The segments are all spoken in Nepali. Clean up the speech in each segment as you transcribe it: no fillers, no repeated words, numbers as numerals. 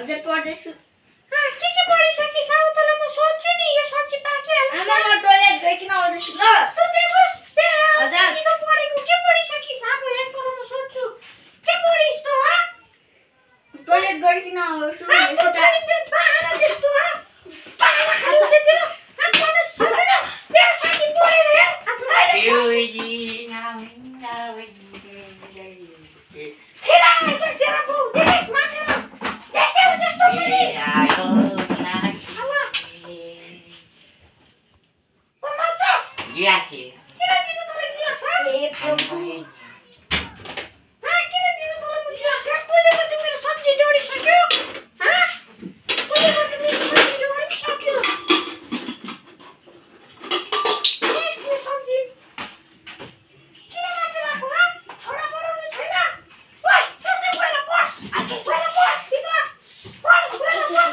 अझै पढ्दैछु। के पढिसकिस हौ तँलाई म सोध्छु नि यो सच्ची पाकिहाल्छ। आमा म टोयलेट गइकिन आउँदैछु ल। तँ देखोस् हजुर तिमीको पढेको के पढिसकिस अब हेर तँलाई म सोध्छु के पढिस् तँ टोयलेट गइकिन आउँदैछु यसो त बाहना त्यस्तो बाहना खानु तेरो पढ्नु सक्दैन तेरो साथी पढेर हेर खेलाएछ तेरो बाउ देखोस् मानेर त्यस्तै हो त्यस्तो पनि Yes. किन दिनु तँलाई गिलास किन दिनु तँलाई म गिलास तँले गर्दा मेरो सब्जी जोडिसक्यो तँले गर्दा मेरो सब्जी जोडिसक्यो के सब्जी किन माथि राख्नु छोरा पढाउनु छैन ओइ तँ गएर पढ आज गएर पढ भित्र पढ गएर पढ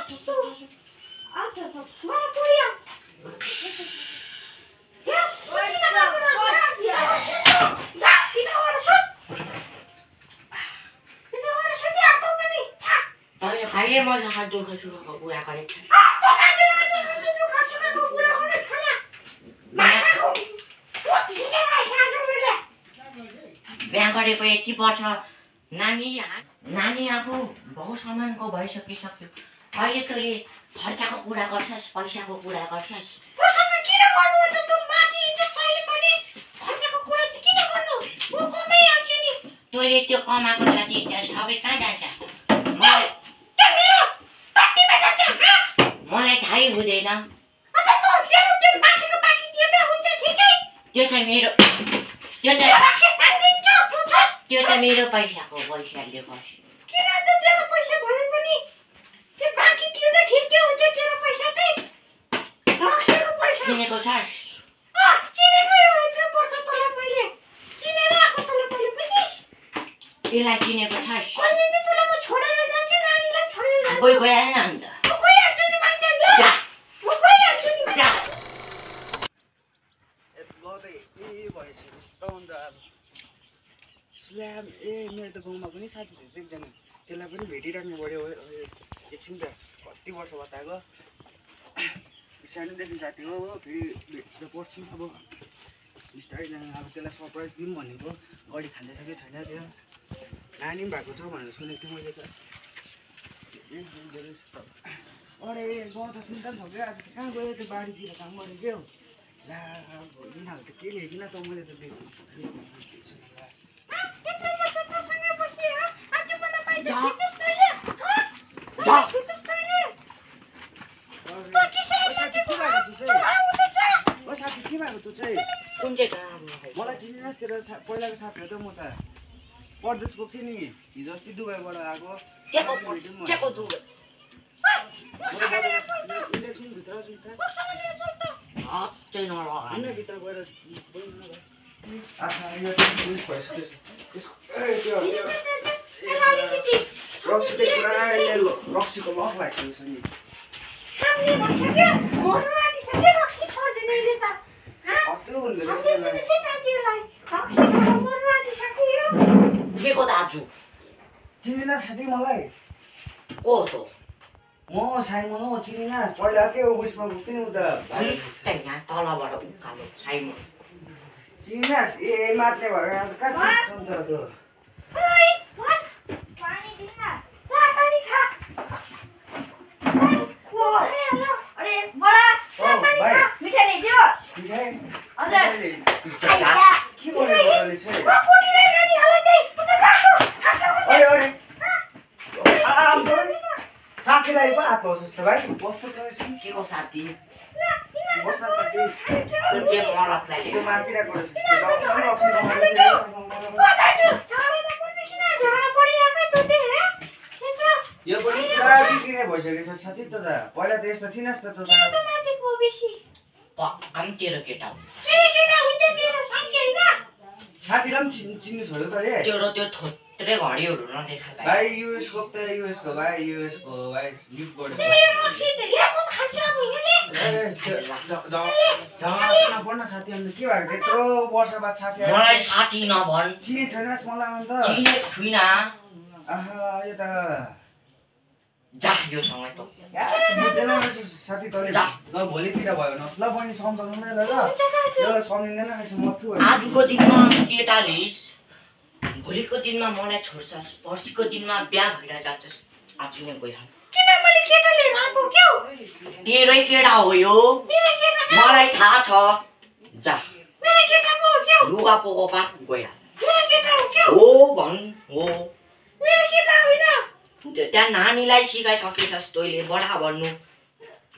आज मलाई पढिया खाइए मजाका दुःख सुखको कुरा गरेको छ बिहा गरेको 80 वर्ष नानी आफू बहु समानको भइसकिसक्यो अहिले त यो खर्चको कुरा गर्छस् पैसाको कुरा गर्छस् तैँले त्यो कमाएको जति सबै कहाँ जान्छ मलाई थाहै हुँदैन त्यो त मेरो पैसाको पैसाले बस्यो किन त तेरो पैसा भए पनि त्यो बाँकी तिर्दा ठिकै हुन्छ तेरो पैसा चाहिँ रक्सीको पैसा किनेको छस् चिनेको यो यत्रो वर्ष तँलाई मैले किनेर आएको तँलाई मैले बुझिस् यसलाई चिनेको छस् कहिले नि तँलाई म छोडेर जान्छु नानीलाई छोडेर जान्छु गइहाल्न अन्त म गइहाल्छु नि मान्छे ल म गइहाल्छु नि ल त भइसक्यो त अन्त अब स्ल्याम मेरो त गाउँमा पनि साथीहरू एकजना त्यसलाई पनि भेटिराख्नु पऱ्यो एकछिन त कति वर्ष बताएको सानोदेखि साथी हो फेरि भेटेर पढ्छौँ अब बिस्तारै अब त्यसलाई सरप्राइज दिउँ भनेको गरी खाँदैछ कि छैन त्यो नानी पनि भएको छ भनेर सुनेको थिएँ मैले त अरे गाउँ त सुन्दा पनि सक्यो आज कहाँ गयो त्यो बारीतिर काम गरेको क्या हौ ला भोलि दिनहरू त के लेखिन त मैले त साथी के भएको तँ चाहिँ कुन चाहिँ काम मलाई चिनिनस् तेरो पहिलाको साथी हो त म त परदेश गएको थिएँ नि हिजो अस्ति दुबईबाट आएको भित्र भित्र गएर रक्सीको लफ लाग्छ नि के को दाजु चिनिन साथी मलाई को त म साइमन हो चिनिन पहिला के उयसमा गएको थिएँ नि उता यहाँ तलबाट उकालो साइमन चिनिनस् ए मात्ने भएर कहाँ चिन्छ त त्यो साथीलाई पो हात पाउँछ जस्तो भाइ बस्नु के को साथी बस्न साथी कुन चाहिँ मरफलाई त्यो माथिरहेको यो पनि पुरा बिग्रिने भइसकेको छ साथी त पहिला त यस्तो थिइनस् त पक्का तेरो केटा हो साथीलाई पनि चिन्नु छोड्यो त रे तेरो त्यो थोत्रे घडीहरू नदेखा भाइ युएसको त युएसको भाइ गिफ्ट गर्यो पढ्न साथी अन्त के भएको त्यत्रो वर्ष बाद साथी मलाई साथी नभन् चिने छैनस् मलाई अन्त चिनेको छुइनँ आहा यो त जा यो समय त बुझ्दैन रहेछ साथी तैँले जा। ल भोलितिर भयो न ल बहिनी सम्झाउनु नै ल यो सम्झिँदैन रहेछ मथु आजको दिनमा केटा लिस भोलिको दिनमा मलाई छोड्छस् पर्सिको दिनमा बिहा भएर जान्छस् आज नै गइहाल किन मैले केटा लिएर आएको के हो तेरै केटा हो यो मेरो केटा मलाई थाहा छ जा मेरो केटा पो हो के हो लुगा पोको पाट गइहाल मेरो केटा हो के हो हो भन् हो मेरो केटा होइन त्यहाँ नानीलाई सिकाइसकेछस् तैँले बडा भन्नु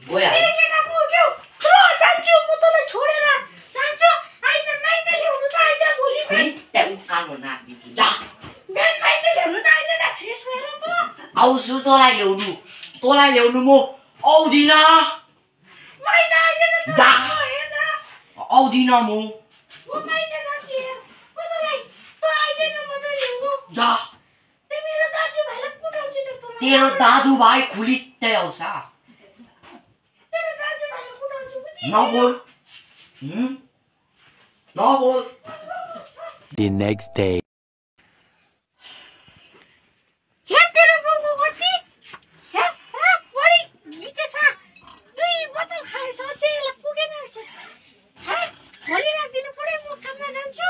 गइहाल मेरो केटा पो हो के हो ल जान्छु म तँलाई छोडेर जान्छु आइन माइत ल्याउनु त आइज भोलि बिहान त्यहाँ उकालो नाप्दिन्छु जा बिहान माइत ल्याउनु त आइज न फ्रेस भएर त आउँछु तँलाई ल्याउनु म आउँदिन माइत आइज न जा। हेर्न आउँदिन म म माइत जान्छु हेर म तँलाई त आइज न म तँलाई ल्याउनु जा तिमी मेरो दाजुभाइलाई कुटाउँछु त तँलाई तेरो दाजुभाइ खुलित्तै आउँछ तेरो दाजुभाइलाई कुटाउँछु बुझी नबोल नबोल The next day. हेर तेरो बाउको कति हेर बढी घिचेछ 2 बोतल खाएछ अझै यसलाई पुगेन रहेछ हेर भोलि राखिदिनु पऱ्यो म काममा जान्छु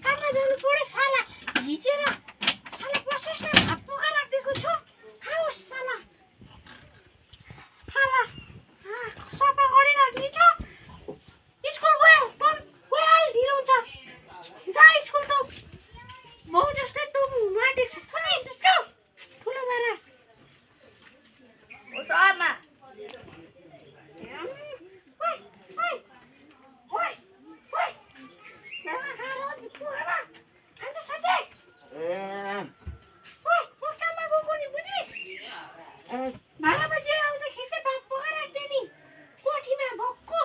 काममा जानु पऱ्यो साला घिचेर साला बसोस् न भात पकाएर राखिदिएको छु खाओस् साला साला सफा गरिराखिदिन्छु स्कुल गयो तँ गइहाल ढिलो हुन्छ जा स्कुल त बाउ जस्तै तँ हुनु आँटेको छस् बुझिस् उसको ठुलो भएर उसमा ओइ ओइ ओइ ओइ खाना खाएर अझै पुगेन खान्छ सच्चै ओइ म काममा गएको नि बुझिस् भाँडा बजे आउँदाखेरि चाहिँ भात पकाएर राख्दै नि कोठीमा भक्कु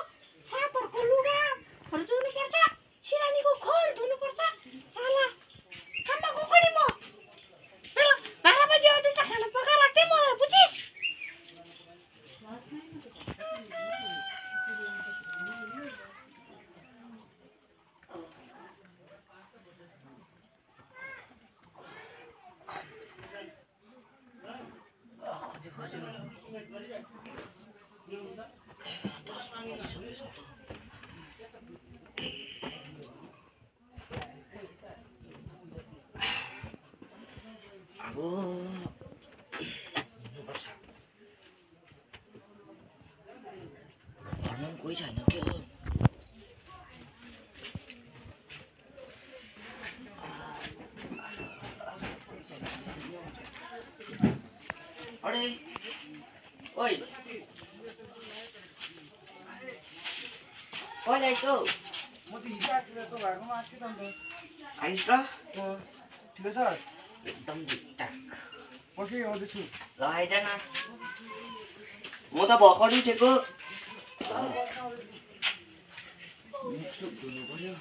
सापहरूको लुगाहरू धुनुपर्छ सिरानीको खोल धुनुपर्छ साला काममा गएको नि म ल भाँडा बजे आउँदै त खाना पकाएर राख्दै मलाई बुझिस् अब हिँड्नुपर्छ घरमा कोही छैन के हो अरे ओइ कहिले आइछौ म त हिजो त घरकोमा आएको थिएँ त अन्त आइस र ठिकै छ एकदम ढिकढाक पछि आउँदैछु ल आइज न म त भर्खर उठेको मुखसुख धुनु पर्यो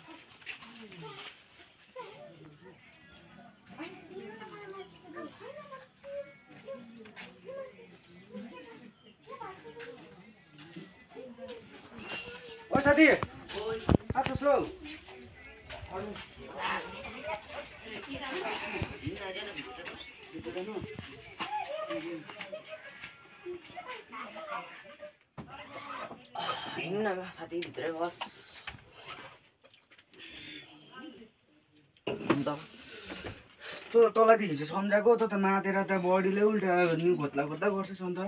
ओ साथी आज स्लो हिँड्न साथी भित्रै बस अन्त तँलाई त हिजो सम्झाएको त मातेर त बडीले उल्टा न्यु खोज्ला खोज्दा गर्छस् अन्त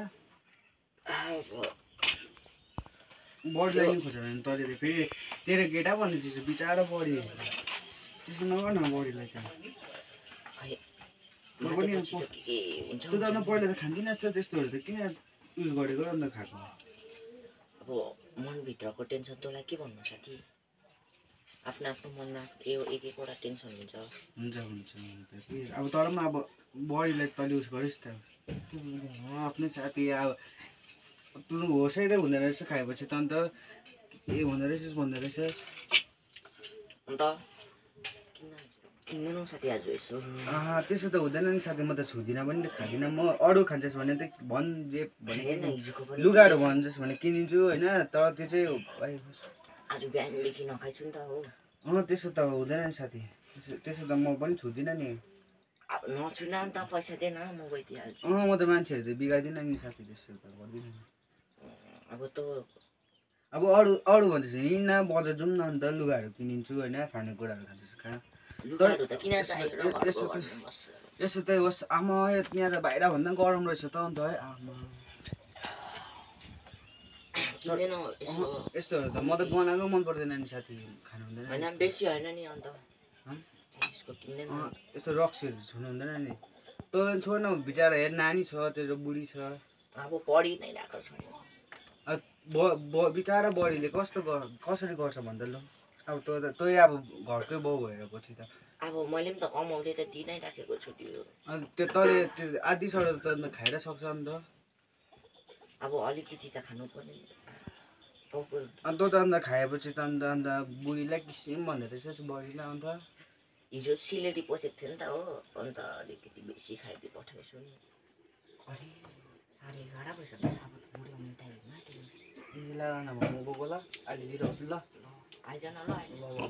बडीलाई न्यु खोज्यो भने तैँले फेरि तेरो केटा भन्ने चिज बिचारा बडी त्यसो नगर न बडीलाई त खै म पनि मातेपछि त के हुन्छ तँ त अन्त पहिला त खान्थिनस् त त्यस्तोहरू त किन उयो गरेको अन्त खाएको अब मनभित्रको टेन्सन तँलाई के भन्नु साथी आफ्नो आफ्नो मनमा एक एकवटा टेन्सन हुन्छ हुन्छ हुन्छ हुन्छ कि अब तर पनि अब बडीलाई तैँले उस गरिस् त आफ्नै साथी अब तँ होसै त हुँदो रहेछ खाएपछि त अन्त के हुँदो रहेछस् भन्दो रहेछस् अन्त किन्दैनौ साथी आज यसो त्यसो त हुँदैन नि साथी म त छुदिनँ पनि त खाँदिनँ म अरू खान्छस् भने त भन् जे हेर्न हिजोको पनि लुगाहरू भन्छस् भने किनिदिन्छु होइन तर त्यो चाहिँ आज बिहानदेखि नखाइछु नि त हो त्यसो त हुँदैन नि साथी त्यसो त म पनि छुदिनँ नि अब नछुन नि त पैसा दिएन म गइदिइहाल्छु म त मान्छेहरू त बिगार्दिनँ नि साथी त्यस्तो त गर्दिनँ अब त अब अरू भन्छ हिँड्न बजार जाउँ न अन्त लुगाहरू किनिदिन्छु होइन खानेकुराहरू खाँदैछु खा लुगाहरू त किन चाहियो र यसो घरको त घरमा बस्छ यसो त होस् आमा यहाँ त बाहिरभन्दा गरम रहेछ त अन्त है आमा किन्दैन यसो यस्तोहरू त म त बनाएको मन पर्दैन नि साथी खानु हुँदैन होइन बेसी होइन नि अन्त हँ? त्यसको किन्दैन यस्तो रक्सीहरू छुनु हुँदैन नि तँ छोड न बिचरा हेर नानी छ तेरो बुढी छ अब पढि नै रहेको छ बिचरा बडीले कसरी गर्छ भन्दा ल अब तँ अब घरकै बाउ भएर पछि त अब मैले पनि त कमाउँदै त दिइ नै राखेको छु त्यो अनि तँले त्यो आधी सडो त अन्त खाएर सक्छ नि त अब अलिकति त खानु पर्ने अनि तँ त अन्त खाएपछि त अन्त बुढीलाई किसिम भन्दो रहेछस् बडीलाई अन्त हिजो सिलेरी पसेको थियो नि त हो अन्त अलिकति बेसी खाइदिइ पठाएछु नि अरे 11:30 भइसक्यो अब बुढी आउने टाइम मिलाएर न म गएको ल अहिले दिइरहन्छु ल आइज न ल अहिले ल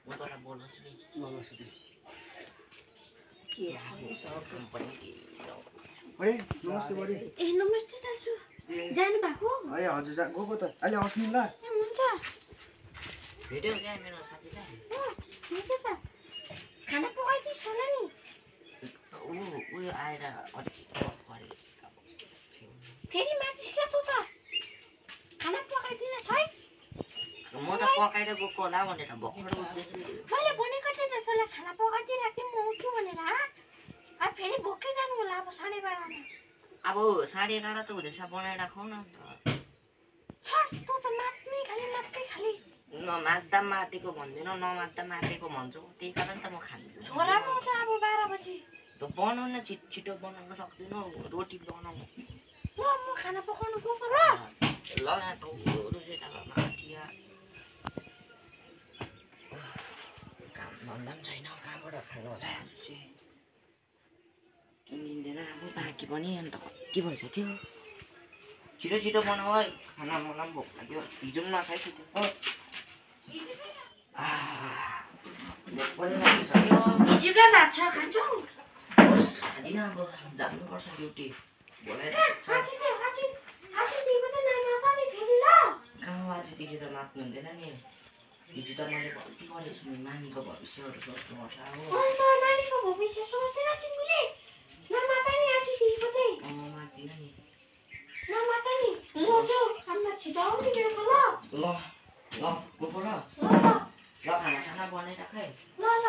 म गएर बोल्छु नि ल साथी के कम्पनी के अरे नमस्ते बडी ए नमस्ते दाजु जानु भएको ए हजुर गएको त अहिले आउँछु नि ल ए हुन्छ भेट्यो क्या मेरो साथीलाई हुन्छ त खाना पकाइदिस् होला नि उयो आएर अलिक फेरि माथिस क्या तँ त खाना पकाइदिन है म त पकाएर गएको होला भनेर भर्खर उठ्दैछु मैले भनेको थिएँ त तँलाई खाना पकाइदिइ राख्थेँ म उठ्छु भनेर अब फेरि भोकै जानु होला अब 12:30मा अब 11:30 त हुँदैछ बनाएर खाऊ न अन्त छोड तँ त मात्नै खाली नमाग्दा मातेको भन्दैन नमाग्दा मातेको भन्छौ त्यही कारण त म खान्छु छोरा पाउँछ अब 12 बजी त बनाउन छिटो बनाउन सक्दैनौ रोटी बनाउनु ल म खाना पकाउनु गएको ल ल रुचेटाको माटिया काम भन्दा पनि छैन कहाँबाट खानु होला चाहिँ किनिदिँदैन अब बाँकी पनि अन्त कति भइसक्यो छिटो छिटो बनाऊ है खाना मलाई पनि भोक लाग्यो हिजो पनि नखाइसक्यो भोक पनि लागिसक्यो हिजोका भात छ खान्छौ होस् खाँदिनँ अब जानुपर्छ ड्युटी बोलाएर कहाँ आजदेखि त मात्नु हुँदैन नि हिजो त मैले गल्ती गरेको छु नि नानीको भविष्यहरू सोच्नुपर्छ हो नानीको भविष्य सोच्दैन तिमीले नमाता नि आजदेखिको चाहिँ माग्दिनँ नि नमाता नि म चाहिँ खाना छिटो आउनु बेलुका ल ल गएको र ल ल खानासाना बनाएर खाएँ ल ल